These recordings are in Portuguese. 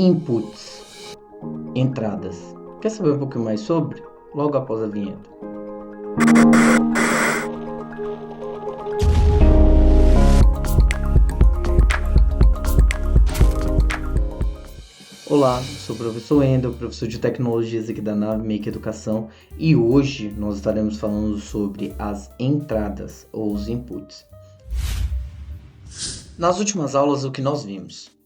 Inputs, entradas. Quer saber um pouquinho mais sobre? Logo após a vinheta. Olá, sou o professor Wendel, professor de tecnologias aqui da Nave Make Educação, e hoje nós estaremos falando sobre as entradas ou os inputs. Nas últimas aulas, o que nós vimos?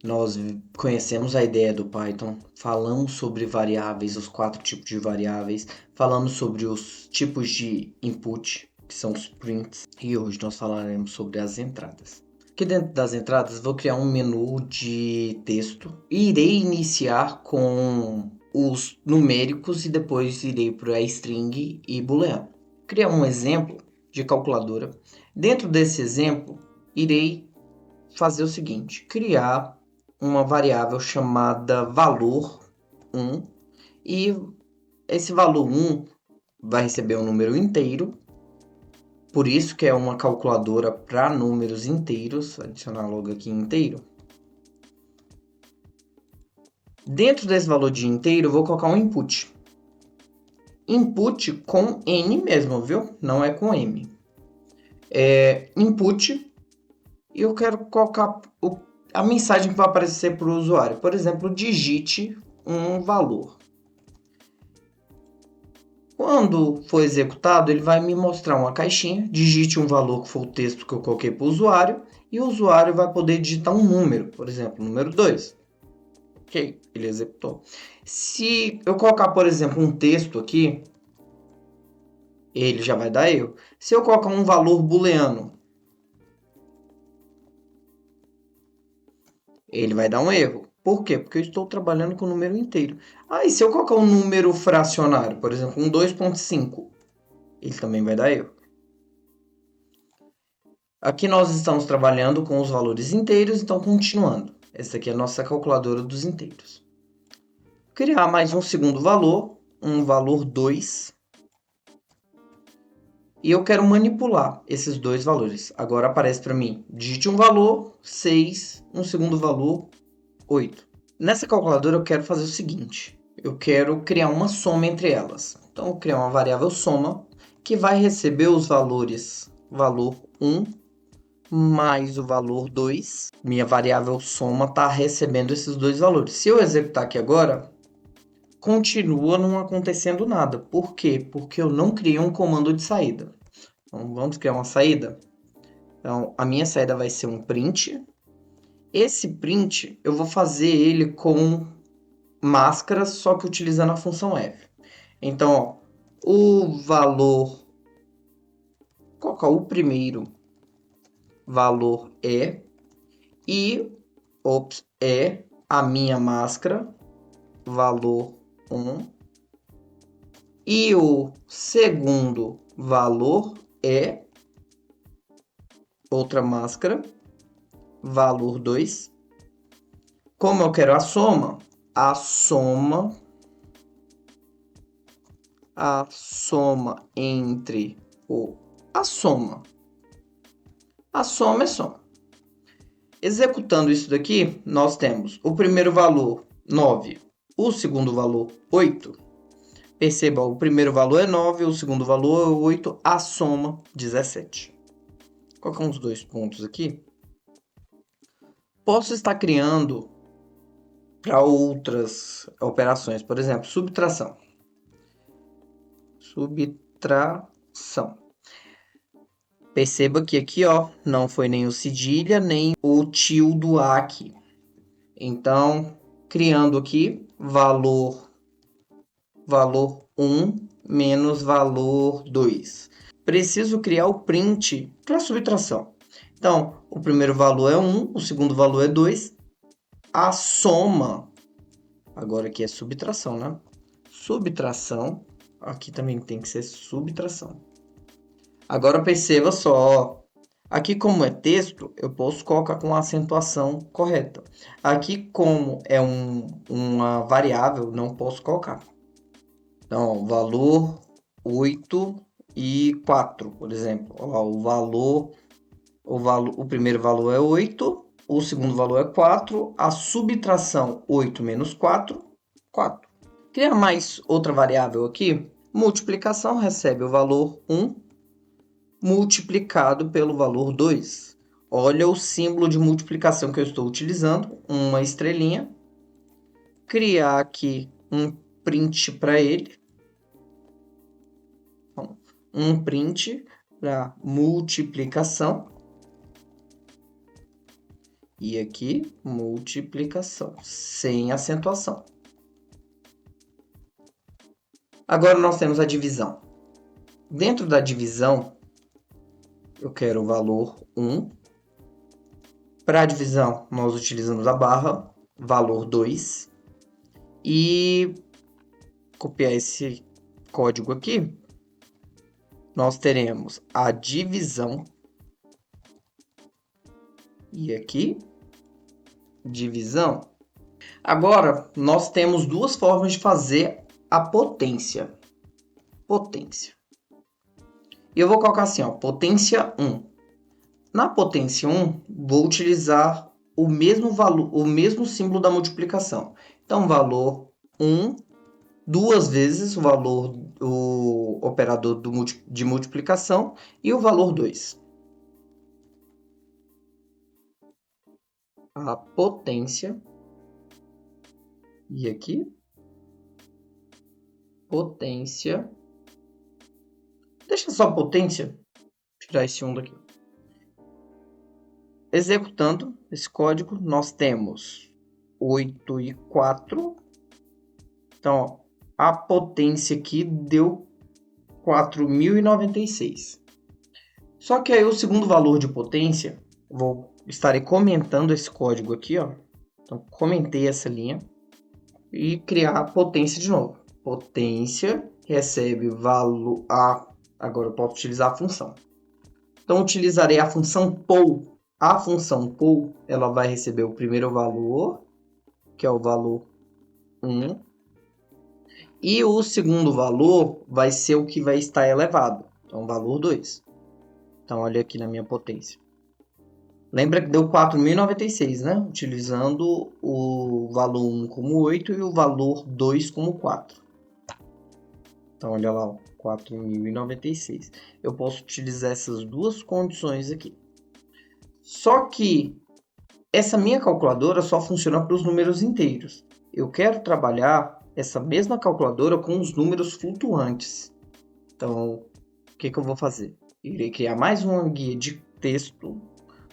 Nós conhecemos a ideia do Python, falamos sobre variáveis, os 4 tipos de variáveis, falamos sobre os tipos de input, que são os prints, e hoje nós falaremos sobre as entradas. Aqui dentro das entradas, vou criar um menu de texto e irei iniciar com os numéricos e depois irei para a string e booleano. Criar um exemplo de calculadora. Dentro desse exemplo, irei fazer o seguinte, criar uma variável chamada valor 1 e esse valor 1 vai receber um número inteiro, por isso que é uma calculadora para números inteiros, adicionar logo aqui inteiro. Dentro desse valor de inteiro eu vou colocar um input. Input com N mesmo, viu? Não é com M. Input e eu quero colocar a mensagem que vai aparecer para o usuário. Por exemplo, digite um valor. Quando for executado, ele vai me mostrar uma caixinha. Digite um valor que for o texto que eu coloquei para o usuário. E o usuário vai poder digitar um número. Por exemplo, número 2. Ok, ele executou. Se eu colocar, por exemplo, um texto aqui, ele já vai dar erro. Se eu colocar um valor booleano, ele vai dar um erro. Por quê? Porque eu estou trabalhando com o número inteiro. E se eu colocar um número fracionário, por exemplo, um 2.5, ele também vai dar erro. Aqui nós estamos trabalhando com os valores inteiros, então continuando. Essa aqui é a nossa calculadora dos inteiros. Criar mais um segundo valor, um valor 2. E eu quero manipular esses dois valores. Agora aparece para mim, digite um valor, 6, um segundo valor, 8. Nessa calculadora eu quero fazer o seguinte, eu quero criar uma soma entre elas. Então eu vou criar uma variável soma, que vai receber os valores, valor 1 mais o valor 2. Minha variável soma está recebendo esses dois valores. Se eu executar aqui agora, continua não acontecendo nada. Por quê? Porque eu não criei um comando de saída. Então, vamos criar uma saída. Então, a minha saída vai ser um print. Esse print, eu vou fazer ele com máscara, só que utilizando a função f. Então, ó, o valor... Qual que é o primeiro valor e a minha máscara, valor 1, e o segundo valor é outra máscara, valor 2. Como eu quero a soma entre a soma é soma. Executando isso daqui, nós temos o primeiro valor 9, o segundo valor 8. Perceba, o primeiro valor é 9, o segundo valor é 8, a soma 17. Colocamos os dois pontos aqui. Posso estar criando para outras operações, por exemplo, subtração. Perceba que aqui, ó, não foi nem o cedilha, nem o tio do A aqui. Então, criando aqui valor 1 menos valor 2. Preciso criar o print para subtração. Então, o primeiro valor é 1, o segundo valor é 2. A soma, agora aqui é subtração, né? Subtração, aqui também tem que ser subtração. Agora perceba só, aqui como é texto, eu posso colocar com a acentuação correta. Aqui como é uma variável, não posso colocar. Então, valor 8 e 4, por exemplo. Ó, o primeiro valor é 8, O segundo valor é 4. A subtração 8 menos 4, 4. Criar mais outra variável aqui. Multiplicação recebe o valor 1 multiplicado pelo valor 2. Olha o símbolo de multiplicação que eu estou utilizando, uma estrelinha. Criar aqui um print para ele. Um print para multiplicação. E aqui, multiplicação, sem acentuação. Agora nós temos a divisão. Dentro da divisão, eu quero o valor 1. Para a divisão, nós utilizamos a barra, valor 2. E copiar esse código aqui, nós teremos a divisão. E aqui, divisão. Agora, nós temos duas formas de fazer a potência. Potência. Eu vou colocar assim, ó, potência 1. Na potência 1, vou utilizar o mesmo valor, o mesmo símbolo da multiplicação. Então, valor 1, duas vezes o valor, o operador de multiplicação e o valor 2. A potência. E aqui, potência. Deixa só potência. Tirar esse 1 daqui. Executando esse código, nós temos 8 e 4. Então, ó, a potência aqui deu 4.096. Só que aí o segundo valor de potência, estarei comentando esse código aqui, ó. Então, comentei essa linha e criar a potência de novo. Potência recebe valor a. Agora eu posso utilizar a função. Então, utilizarei a função poll. A função poll, ela vai receber o primeiro valor, que é o valor 1. E o segundo valor vai ser o que vai estar elevado. Então, valor 2. Então, olha aqui na minha potência. Lembra que deu 4.096, né? Utilizando o valor 1 como 8 e o valor 2 como 4. Então, olha lá, 4.096. Eu posso utilizar essas duas condições aqui. Só que essa minha calculadora só funciona para os números inteiros. Eu quero trabalhar essa mesma calculadora com os números flutuantes. Então, o que eu vou fazer? Irei criar mais uma guia de texto.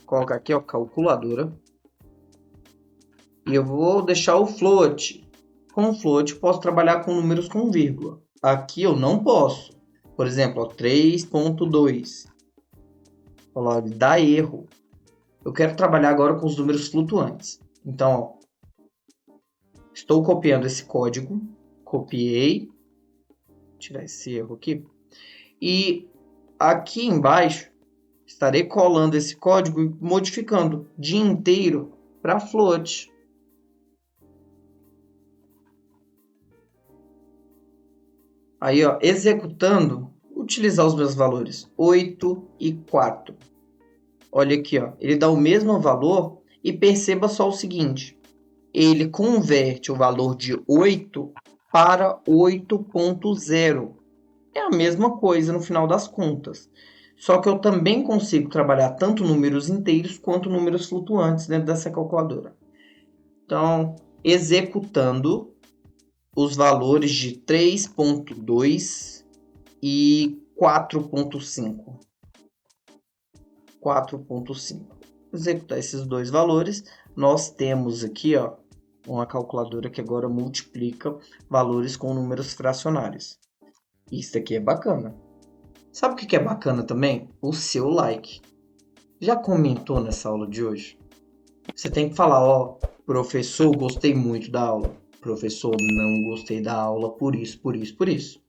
Colocar aqui, ó, calculadora. E eu vou deixar o float. Com o float, posso trabalhar com números com vírgula. Aqui eu não posso. Por exemplo, 3.2. Olha lá, dá erro. Eu quero trabalhar agora com os números flutuantes. Então, ó, estou copiando esse código. Copiei. Vou tirar esse erro aqui. E aqui embaixo, estarei colando esse código e modificando de inteiro para float. Aí, ó, executando, utilizar os meus valores 8 e 4. Olha aqui, ó, ele dá o mesmo valor e perceba só o seguinte. Ele converte o valor de 8 para 8.0. É a mesma coisa no final das contas. Só que eu também consigo trabalhar tanto números inteiros quanto números flutuantes dentro dessa calculadora. Então, executando os valores de 3.2 e 4.5. 4.5. Executar esses dois valores, nós temos aqui, ó, uma calculadora que agora multiplica valores com números fracionários. Isso aqui é bacana. Sabe o que é bacana também? O seu like. Já comentou nessa aula de hoje? Você tem que falar, ó, professor, gostei muito da aula. Professor, não gostei da aula por isso, por isso, por isso.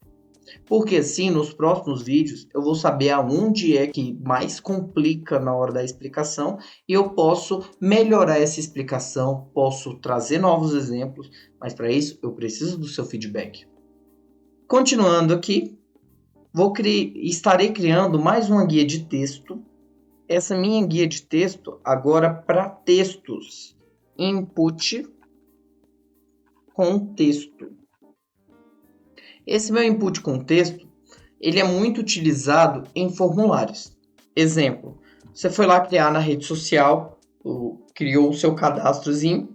Porque assim, nos próximos vídeos, eu vou saber aonde é que mais complica na hora da explicação e eu posso melhorar essa explicação, posso trazer novos exemplos, mas para isso eu preciso do seu feedback. Continuando aqui, estarei criando mais uma guia de texto essa minha guia de texto agora para textos. Input com texto. Esse meu input com texto, ele é muito utilizado em formulários. Exemplo, você foi lá criar na rede social, criou o seu cadastrozinho,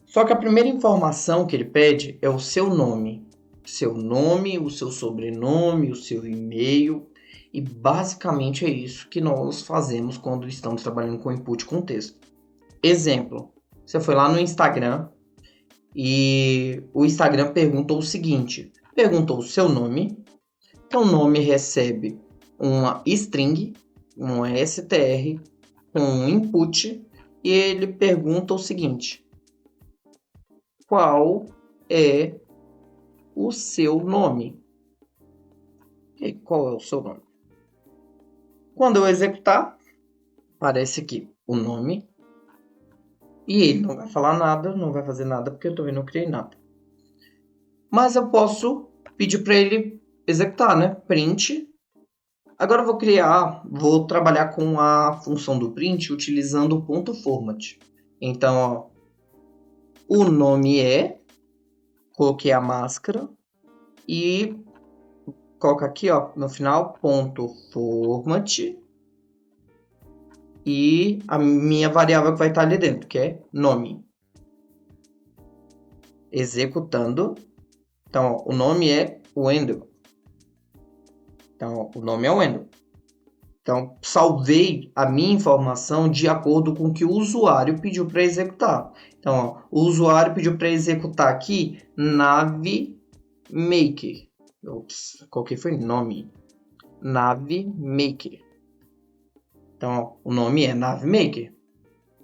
só que a primeira informação que ele pede é o seu nome. Seu nome, o seu sobrenome, o seu e-mail. E basicamente é isso que nós fazemos quando estamos trabalhando com input com texto. Exemplo, você foi lá no Instagram e o Instagram perguntou o seguinte, perguntou o seu nome, então o nome recebe uma string, uma str, com um input, e ele pergunta o seguinte, qual é o seu nome? E qual é o seu nome? Quando eu executar, aparece aqui o nome, e ele não vai falar nada, não vai fazer nada, porque eu também não criei nada. Mas eu posso pedir para ele executar, né? Print. Agora eu vou trabalhar com a função do print utilizando o ponto .format. Então, ó, o nome é, coloquei a máscara e coloco aqui, ó, no final, ponto .format e a minha variável que vai estar ali dentro, que é nome. Executando. Então, ó, o nome é Wendel. Então, ó, o nome é Wendel. Então, salvei a minha informação de acordo com o que o usuário pediu para executar. Então, ó, o usuário pediu para executar aqui nave maker. Ops, qual que foi o nome? Nave maker. Então, ó, o nome é nave maker.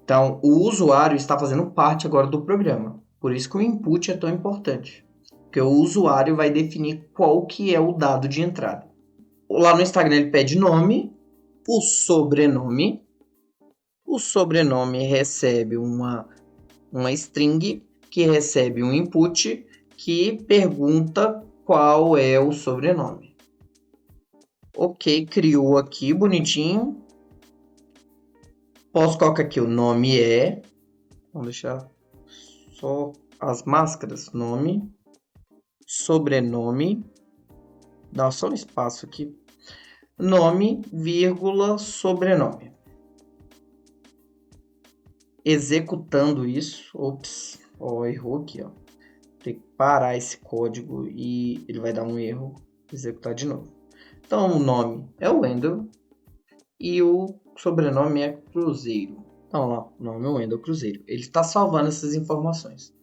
Então, o usuário está fazendo parte agora do programa. Por isso que o input é tão importante. Porque o usuário vai definir qual que é o dado de entrada. Lá no Instagram ele pede nome, o sobrenome. O sobrenome recebe uma string que recebe um input que pergunta qual é o sobrenome. Ok, criou aqui bonitinho. Posso colocar aqui o nome é. Vamos deixar só as máscaras. Nome, sobrenome. Dá só um espaço aqui. Nome, vírgula, sobrenome. Executando isso. Ops, ó, errou aqui, ó. Tem que parar esse código e ele vai dar um erro. Executar de novo. Então, o nome é Wendel e o sobrenome é Cruzeiro. Então, lá, o nome é Wendel Cruzeiro. Ele está salvando essas informações.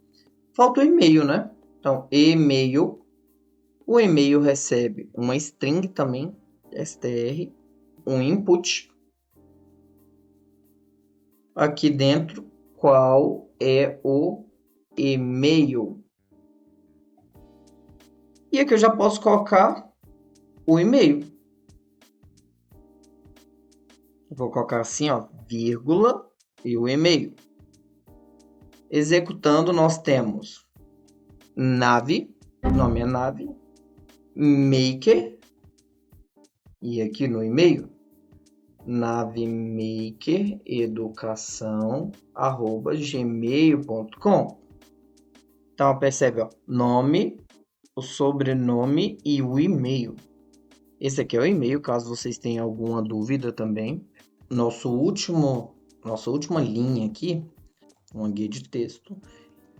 Falta o e-mail, né? Então, e-mail. O e-mail recebe uma string também, str, um input. Aqui dentro, qual é o e-mail? E aqui eu já posso colocar o e-mail. Vou colocar assim, ó, vírgula e o e-mail. Executando, nós temos nave, o nome é nave, maker, e aqui no e-mail, navemakereducação@gmail.com. Então, percebe, ó, nome, o sobrenome e o e-mail. Esse aqui é o e-mail, caso vocês tenham alguma dúvida também. Nossa última linha aqui, uma guia de texto,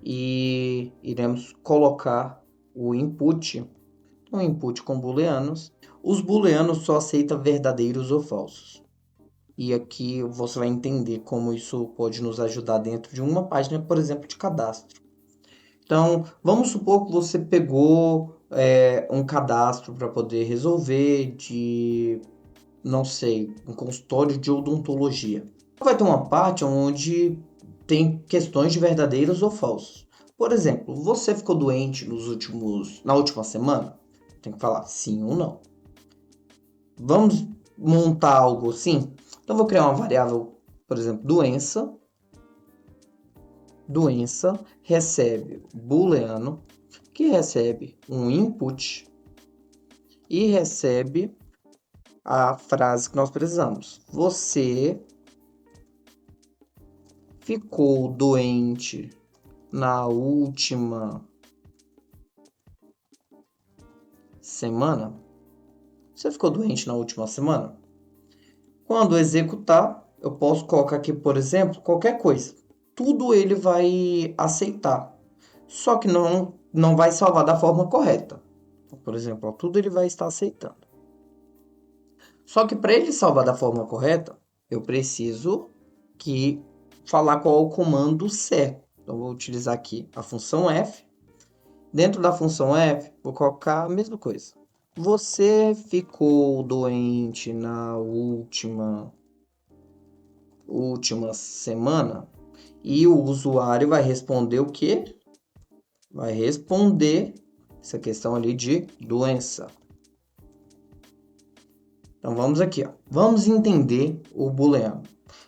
e iremos colocar o input, um input com booleanos. Os booleanos só aceitam verdadeiros ou falsos. E aqui você vai entender como isso pode nos ajudar dentro de uma página, por exemplo, de cadastro. Então, vamos supor que você pegou um cadastro para poder resolver de, não sei, um consultório de odontologia. Vai ter uma parte onde tem questões de verdadeiros ou falsos. Por exemplo, você ficou doente na última semana? Tem que falar sim ou não. Vamos montar algo assim? Então, vou criar uma variável, por exemplo, doença. Doença recebe booleano, que recebe um input e recebe a frase que nós precisamos. Você ficou doente na última semana? Você ficou doente na última semana? Quando executar, eu posso colocar aqui, por exemplo, qualquer coisa. Tudo ele vai aceitar. Só que não vai salvar da forma correta. Por exemplo, ó, tudo ele vai estar aceitando. Só que para ele salvar da forma correta, eu preciso falar qual é o comando certo. Então, vou utilizar aqui a função F. Dentro da função F, vou colocar a mesma coisa. Você ficou doente na última semana? E o usuário vai responder o quê? Vai responder essa questão ali de doença. Então vamos aqui, ó. Vamos entender o booleano.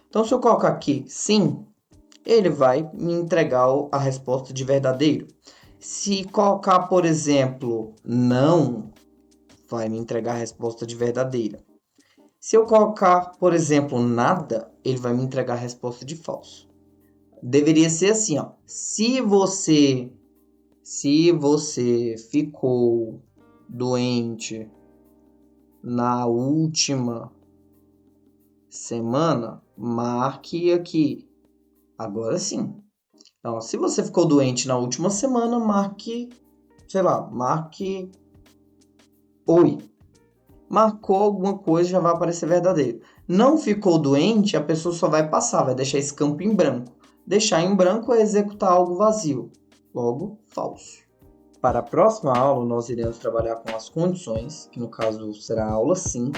Então se eu colocar aqui sim, ele vai me entregar a resposta de verdadeiro. Se colocar, por exemplo, não, vai me entregar a resposta de verdadeira. Se eu colocar, por exemplo, nada, ele vai me entregar a resposta de falso. Deveria ser assim, ó. Se você ficou doente na última semana, marque aqui. Agora sim. Então, se você ficou doente na última semana, marque, sei lá, marque oi. Marcou alguma coisa, já vai aparecer verdadeiro. Não ficou doente, a pessoa só vai passar, vai deixar esse campo em branco. Deixar em branco é executar algo vazio, logo falso. Para a próxima aula, nós iremos trabalhar com as condições, que no caso será a aula 5,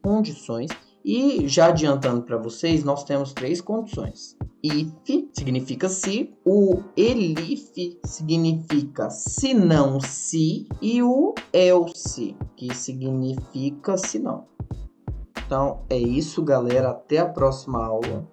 condições. E já adiantando para vocês, nós temos 3 condições. If significa se, o elif significa se não se, e o else, que significa se não. Então é isso, galera. Até a próxima aula.